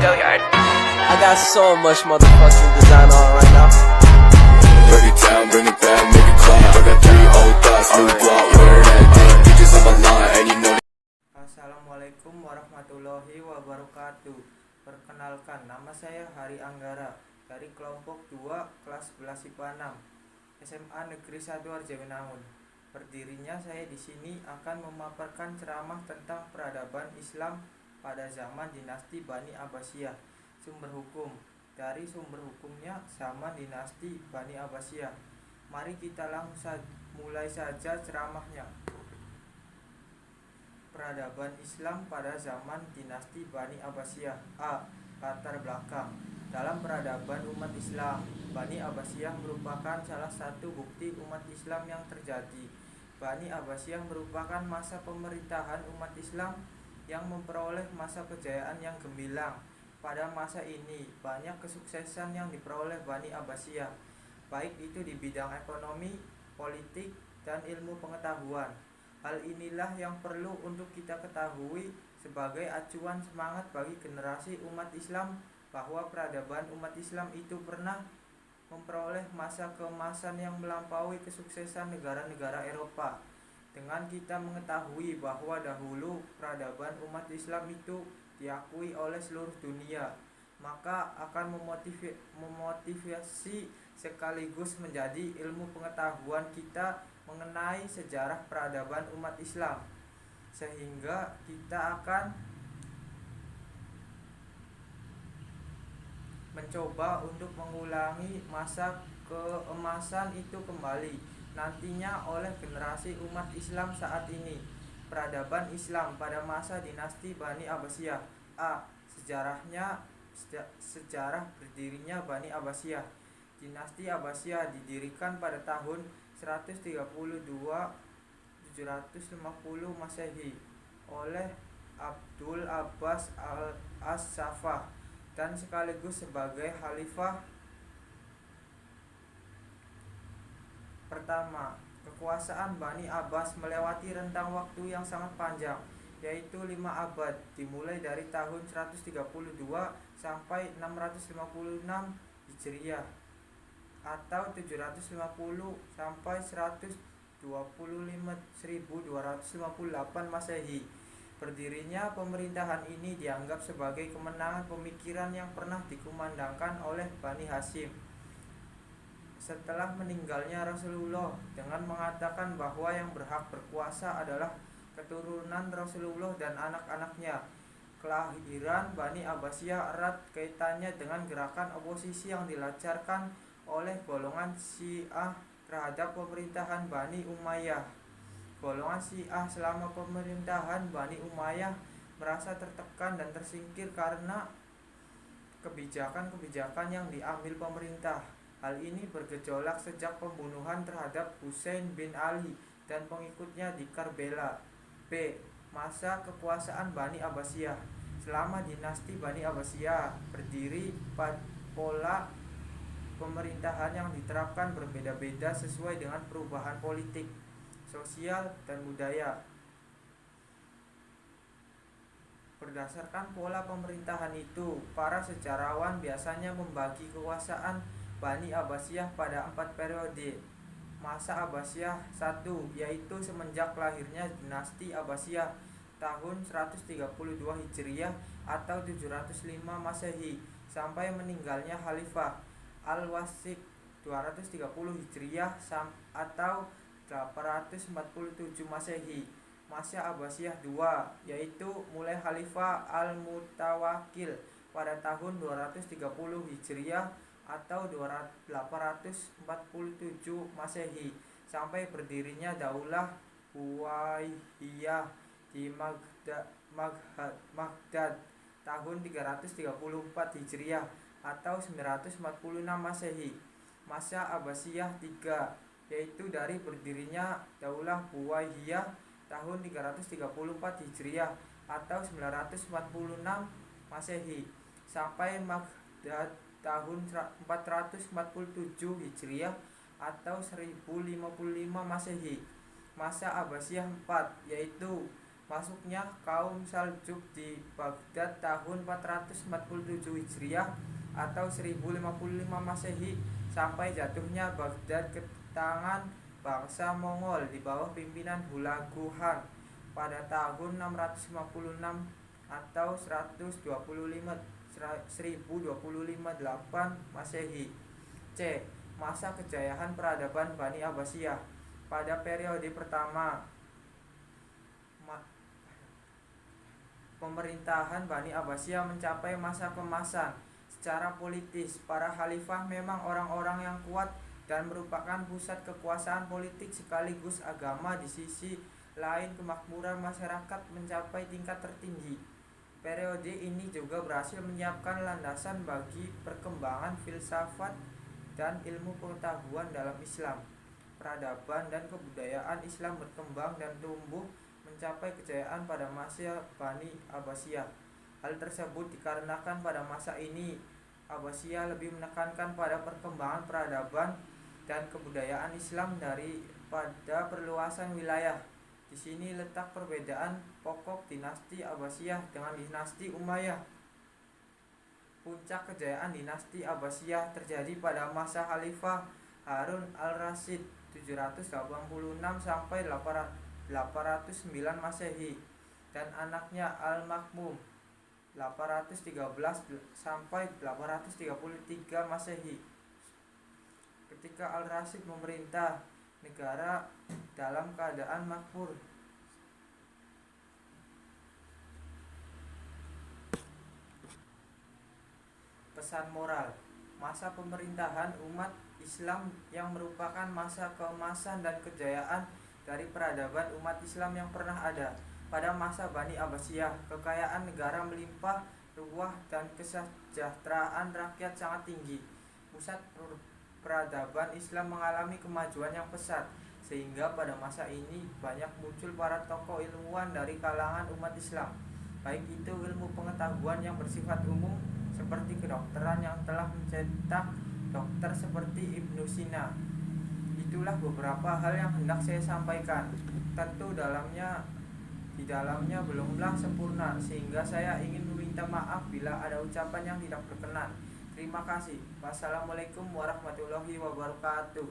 Go yard. I got so much motherfucking design on right now. Break it down, bring it back, make it clap. I got 3 old thoughts, new block, where that thing. Bitches on my line, and you know. Assalamualaikum warahmatullahi wabarakatuh. Perkenalkan, nama saya Hari Anggara dari kelompok 2 kelas 11 IPA 6 SMA Negeri 1 Arjawinangun. Berdirinya saya di sini akan memaparkan ceramah tentang peradaban Islam pada zaman dinasti Bani Abbasiyah. Sumber hukum. Dari sumber hukumnya zaman dinasti Bani Abbasiyah. Mari kita langsung mulai saja ceramahnya. Peradaban Islam pada zaman dinasti Bani Abbasiyah. A. Latar belakang. Dalam peradaban umat Islam, Bani Abbasiyah merupakan salah satu bukti umat Islam yang terjadi. Bani Abbasiyah merupakan masa pemerintahan umat Islam yang memperoleh masa kejayaan yang gemilang. Pada masa ini, banyak kesuksesan yang diperoleh Bani Abbasiyah, baik itu di bidang ekonomi, politik, dan ilmu pengetahuan. Hal inilah yang perlu untuk kita ketahui sebagai acuan semangat bagi generasi umat Islam bahwa peradaban umat Islam itu pernah memperoleh masa keemasan yang melampaui kesuksesan negara-negara Eropa. Dengan kita mengetahui bahwa dahulu peradaban umat Islam itu diakui oleh seluruh dunia, maka akan memotivasi sekaligus menjadi ilmu pengetahuan kita mengenai sejarah peradaban umat Islam, sehingga kita akan mencoba untuk mengulangi masa keemasan itu kembali nantinya oleh generasi umat Islam saat ini. Peradaban Islam pada masa dinasti Bani Abbasiyah. A. Sejarah berdirinya Bani Abbasiyah. Dinasti Abbasiyah didirikan pada tahun 132 750 Masehi oleh Abdul Abbas As-Saffah dan sekaligus sebagai khalifah pertama. Kekuasaan Bani Abbas melewati rentang waktu yang sangat panjang, yaitu 5 abad, dimulai dari tahun 132 sampai 656 Hijriah atau 750 sampai 1258 Masehi. Berdirinya pemerintahan ini dianggap sebagai kemenangan pemikiran yang pernah dikumandangkan oleh Bani Hashim setelah meninggalnya Rasulullah, dengan mengatakan bahwa yang berhak berkuasa adalah keturunan Rasulullah dan anak-anaknya. Kelahiran Bani Abbasiyah erat kaitannya dengan gerakan oposisi yang dilancarkan oleh golongan Syiah terhadap pemerintahan Bani Umayyah. Golongan Syiah selama pemerintahan Bani Umayyah merasa tertekan dan tersingkir karena kebijakan-kebijakan yang diambil pemerintah. Hal ini bergejolak sejak pembunuhan terhadap Husain bin Ali dan pengikutnya di Karbala. B. Masa kekuasaan Bani Abbasiyah. Selama dinasti Bani Abbasiyah berdiri, pola pemerintahan yang diterapkan berbeda-beda sesuai dengan perubahan politik, sosial, dan budaya. Berdasarkan pola pemerintahan itu, para sejarawan biasanya membagi kekuasaan Bani Abbasiyah pada 4 periode. Masa Abbasiyah 1, yaitu semenjak lahirnya dinasti Abbasiyah tahun 132 Hijriah atau 705 Masehi sampai meninggalnya Khalifah Al-Wasiq 230 Hijriah atau 847 Masehi. Masa Abbasiyah 2, yaitu mulai Khalifah Al-Mutawakkil pada tahun 230 Hijriah atau 847 Masehi sampai berdirinya Daulah Buwayyah di Maghdad tahun 334 Hijriah atau 946 Masehi. Masa Abbasiyah 3, yaitu dari berdirinya Daulah Buwayyah tahun 334 Hijriah atau 946 Masehi sampai Maghdad tahun 447 Hijriah atau 1055 Masehi. Masa Abbasiyah 4, yaitu Masuknya kaum Saljuk di Baghdad tahun 447 Hijriah atau 1055 Masehi sampai jatuhnya Baghdad ke tangan bangsa Mongol di bawah pimpinan Hulagu Han pada tahun 656 atau 1025 Masehi. C. Masa kejayaan peradaban Bani Abbasiyah. Pada periode pertama pemerintahan Bani Abbasiyah mencapai masa kemasan secara politis. Para khalifah memang orang-orang yang kuat dan merupakan pusat kekuasaan politik sekaligus agama. Di sisi lain, kemakmuran masyarakat mencapai tingkat tertinggi. Periode ini juga berhasil menyiapkan landasan bagi perkembangan filsafat dan ilmu pengetahuan dalam Islam. Peradaban dan kebudayaan Islam berkembang dan tumbuh mencapai kejayaan pada masa Bani Abbasiyah. Hal tersebut dikarenakan pada masa ini Abbasiyah lebih menekankan pada perkembangan peradaban dan kebudayaan Islam daripada perluasan wilayah. Di sini letak perbedaan pokok dinasti Abbasiyah dengan dinasti Umayyah. Puncak kejayaan dinasti Abbasiyah terjadi pada masa Khalifah Harun al-Rasyid 786 sampai 809 Masehi dan anaknya Al-Makmum 813 sampai 833 Masehi. Ketika Al-Rasyid memerintah negara dalam keadaan makmur. Pesan moral. Masa pemerintahan umat Islam yang merupakan masa keemasan dan kejayaan dari peradaban umat Islam yang pernah ada. Pada masa Bani Abbasiyah, kekayaan negara melimpah ruah dan kesejahteraan rakyat sangat tinggi. Pusat peradaban Islam mengalami kemajuan yang pesat, sehingga pada masa ini banyak muncul para tokoh ilmuwan dari kalangan umat Islam, baik itu ilmu pengetahuan yang bersifat umum seperti kedokteran yang telah mencetak dokter seperti Ibnu Sina. Itulah beberapa hal yang hendak saya sampaikan. Tentu di dalamnya belumlah sempurna, sehingga saya ingin meminta maaf bila ada ucapan yang tidak berkenan. Terima kasih. Wassalamualaikum warahmatullahi wabarakatuh.